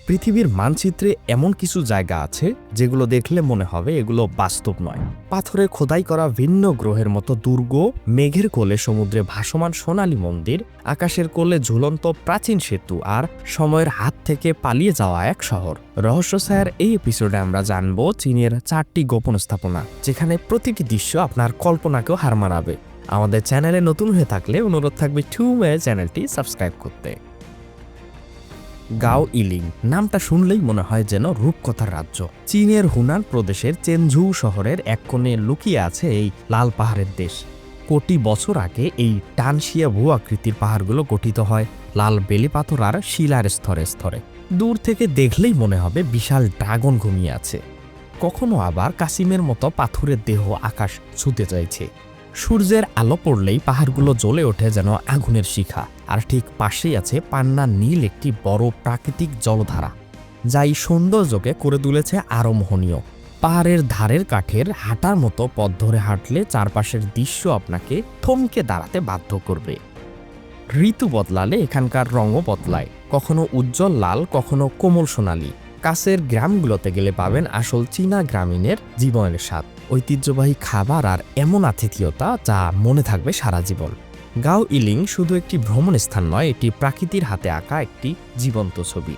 পৃথিবীর মানচিত্রে এমন কিছু জায়গা আছে যেগুলো দেখলে মনে হবে এগুলো বাস্তব নয়। পাথরে খোদাই করা ভিন্ন গ্রহের মতো দুর্গ, মেঘের কোলে সমুদ্রে ভাসমান সোনালী মন্দির, আকাশের কোলে ঝুলন্ত প্রাচীন সেতু আর সময়ের হাত থেকে পালিয়ে যাওয়া এক শহর। রহস্যছায়ার এই এপিসোডে আমরা জানব চীনের 4টি গোপন স্থাপনা, যেখানে প্রতিটি দৃশ্য আপনার কল্পনাকেও হার মানাবে। আমাদের চ্যানেলে নতুন হয়ে থাকলে অনুরোধ থাকবে চ্যানেলটি সাবস্ক্রাইব করতে। গাও ইলিং নামটা শুনলেই মনে হয় যেন রূপকথার রাজ্য। চীনের হুনান প্রদেশের চেনঝু শহরের এক কোণে লুকিয়ে আছে এই লাল পাহাড়ের দেশ। কোটি বছর আগে এই টানশিয়া ভূ আকৃতির পাহাড়গুলো গঠিত হয় লাল বেলে পাথর আর শিলার স্তরে স্তরে। দূর থেকে দেখলেই মনে হবে বিশাল ড্রাগন ঘুমিয়ে আছে। কখনো আবার কাসিমের মতো পাথরের দেহ আকাশ ছুঁতে চাইছে। সূর্যের আলো পড়লেই পাহাড়গুলো জ্বলে ওঠে যেন আগুনের শিখা। আর ঠিক পাশেই আছে পান্না নীল একটি বড় প্রাকৃতিক জলধারা, যা এই সৌন্দর্যকে করে তুলেছে আরও মোহনীয়। পাহাড়ের ধারের কাঠের হাঁটার মতো পথ ধরে হাঁটলে চারপাশের দৃশ্য আপনাকে থমকে দাঁড়াতে বাধ্য করবে। ঋতু বদলালে এখানকার রঙও বদলায়, কখনো উজ্জ্বল লাল, কখনো কোমল সোনালি। কাছের গ্রামগুলোতে গেলে পাবেন আসল চীনা গ্রামীণের জীবনের স্বাদ, ঐতিহ্যবাহী খাবার আর এমন আতিথেয়তা যা মনে থাকবে সারা জীবন। গাও ইলিং শুধু একটি ভ্রমণ স্থান নয়, এটি প্রকৃতির হাতে আঁকা একটি জীবন্ত ছবি।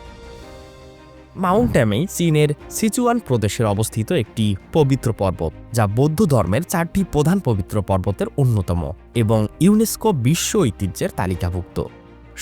মাউন্ট অ্যামেই চীনের সিচুয়ান প্রদেশের অবস্থিত একটি পবিত্র পর্বত, যা বৌদ্ধ ধর্মের 4টি প্রধান পবিত্র পর্বতের অন্যতম এবং ইউনেস্কো বিশ্ব ঐতিহ্যের তালিকাভুক্ত।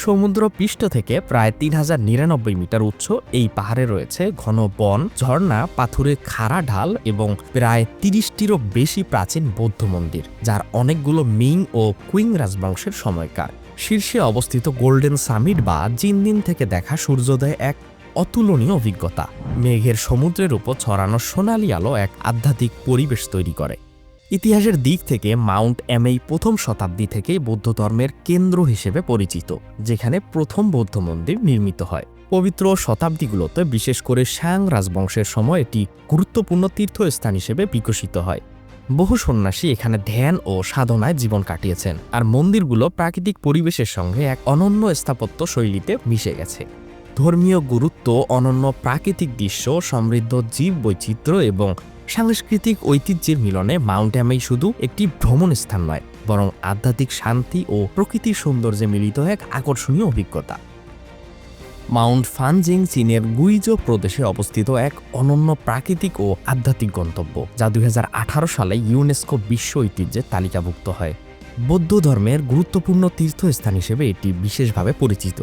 সমুদ্র পৃষ্ঠ থেকে প্রায় 3099 মিটার উচ্চ এই পাহাড়ে রয়েছে ঘন বন, ঝর্ণা, পাথুরে খাড়া ঢাল এবং প্রায় 30টিরও বেশি প্রাচীন বৌদ্ধ মন্দির, যার অনেকগুলো মিং ও কুইং রাজবংশের সময়কার। শীর্ষে অবস্থিত গোল্ডেন সামিট বা জিনদিন থেকে দেখা সূর্যোদয় এক অতুলনীয় অভিজ্ঞতা। মেঘের সমুদ্রের উপর ছড়ানো সোনালি আলো এক আধ্যাত্মিক পরিবেশ তৈরি করে। ইতিহাসের দিক থেকে মাউন্ট অ্যামেই প্রথম শতাব্দী থেকেই বৌদ্ধ ধর্মের কেন্দ্র হিসেবে পরিচিত, যেখানে প্রথম বৌদ্ধ মন্দির নির্মিত হয়। পবিত্র শতাব্দীগুলোতে, বিশেষ করে শ্যাং রাজবংশের সময়, এটি গুরুত্বপূর্ণ তীর্থস্থান হিসেবে বিকশিত হয়। বহু সন্ন্যাসী এখানে ধ্যান ও সাধনায় জীবন কাটিয়েছেন, আর মন্দিরগুলো প্রাকৃতিক পরিবেশের সঙ্গে এক অনন্য স্থাপত্য শৈলীতে মিশে গেছে। ধর্মীয় গুরুত্ব, অনন্য প্রাকৃতিক দৃশ্য, সমৃদ্ধ জীব বৈচিত্র্য এবং সাংস্কৃতিক ঐতিহ্যের মিলনে মাউন্ট অ্যামেই শুধু একটি ভ্রমণ স্থান নয়, বরং আধ্যাত্মিক শান্তি ও প্রকৃতির সৌন্দর্যে মিলিত এক আকর্ষণীয় অভিজ্ঞতা। মাউন্ট ফানজিং চীনের গুইজো প্রদেশে অবস্থিত এক অনন্য প্রাকৃতিক ও আধ্যাত্মিক গন্তব্য, যা 2018 সালে ইউনেস্কো বিশ্ব ঐতিহ্যের তালিকাভুক্ত হয়। বৌদ্ধ ধর্মের গুরুত্বপূর্ণ তীর্থস্থান হিসেবে এটি বিশেষভাবে পরিচিত।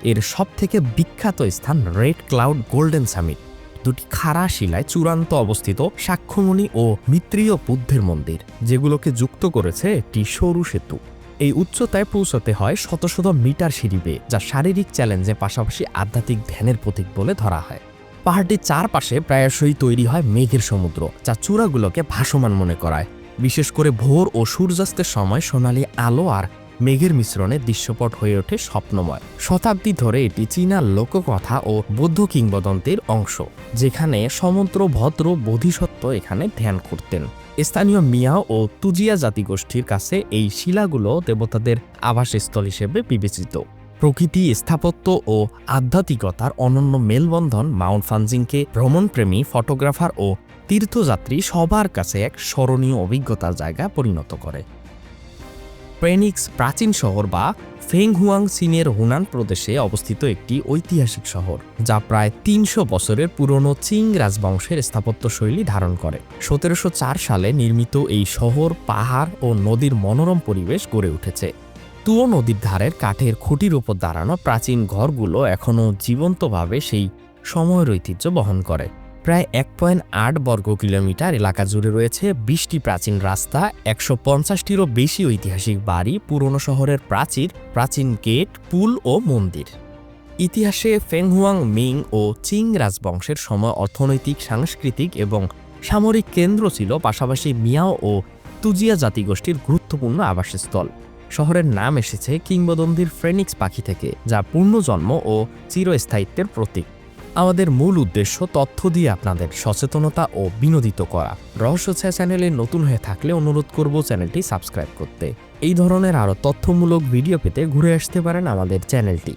এর সবথেকে বিখ্যাত স্থান রেড ক্লাউড গোল্ডেন সামিট, দুটি খাড়া শিলায় চূড়ান্ত অবস্থিত সাক্ষ্যমণি ও মিত্রীয় বুদ্ধের মন্দির, যেগুলোকে যুক্ত করেছে একটি সরু সেতু। এই উচ্চতায় পৌঁছতে হয় শত শত মিটার সিঁড়ি বেয়ে, যা শারীরিক চ্যালেঞ্জের পাশাপাশি আধ্যাত্মিক ধ্যানের প্রতীক বলে ধরা হয়। পাহাড়টির চারপাশে প্রায়শই তৈরি হয় মেঘের সমুদ্র, যা চূড়াগুলোকে ভাসমান মনে করায়। বিশেষ করে ভোর ও সূর্যাস্তের সময় সোনালি আলো আর মেঘের মিশ্রণে দৃশ্যপট হয়ে ওঠে স্বপ্নময়। শতাব্দী ধরে এটি চীনা লোককথা ও বৌদ্ধ কিংবদন্তির অংশ, যেখানে সমুদ্র ভদ্র বোধিসত্ত্ব এখানে ধ্যান করতেন। স্থানীয় মিয়াও ও তুজিয়া জাতিগোষ্ঠীর কাছে এই শিলাগুলো দেবতাদের আবাসস্থল হিসেবে বিবেচিত। প্রকৃতি, স্থাপত্য ও আধ্যাত্মিকতার অনন্য মেলবন্ধন মাউন্ট ফানজিংকে ভ্রমণপ্রেমী, ফটোগ্রাফার ও তীর্থযাত্রী সবার কাছে এক স্মরণীয় অভিজ্ঞতার জায়গা পরিণত করে। ফেনিক্স প্রাচীন শহর বা ফেংহুয়াং চীনের হুনান প্রদেশে অবস্থিত একটি ঐতিহাসিক শহর, যা প্রায় 300 বছরের পুরনো চিং রাজবংশের স্থাপত্যশৈলী ধারণ করে। 1704 সালে নির্মিত এই শহর পাহাড় ও নদীর মনোরম পরিবেশ গড়ে উঠেছে। তুয়ো নদীর ধারের কাঠের খুঁটির উপর দাঁড়ানো প্রাচীন ঘরগুলো এখনও জীবন্তভাবে সেই সময়ের ঐতিহ্য বহন করে। প্রায় 1.8 বর্গ কিলোমিটার এলাকা জুড়ে রয়েছে 20টি প্রাচীন রাস্তা, 150টিরও বেশি ঐতিহাসিক বাড়ি, পুরনো শহরের প্রাচীর, প্রাচীন গেট, পুল ও মন্দির। ইতিহাসে ফেংহুয়াং, মিং ও চিং রাজবংশের সময় অর্থনৈতিক, সাংস্কৃতিক এবং সামরিক কেন্দ্র ছিল, পাশাপাশি মিয়াও ও তুজিয়া জাতিগোষ্ঠীর গুরুত্বপূর্ণ আবাসস্থল। শহরের নাম এসেছে কিংবদন্তির ফেনিক্স পাখি থেকে, যা পুনর্জন্ম ও চিরস্থায়িত্বের প্রতীক। আমাদের মূল উদ্দেশ্য তথ্য দিয়ে আপনাদের সচেতনতা ও বিনোদিত করা। রহস্যছায়া চ্যানেলে নতুন হয়ে থাকলে অনুরোধ করব চ্যানেলটি সাবস্ক্রাইব করতে। এই ধরনের আরও তথ্যমূলক ভিডিও পেতে ঘুরে আসতে পারেন আমাদের চ্যানেলটি।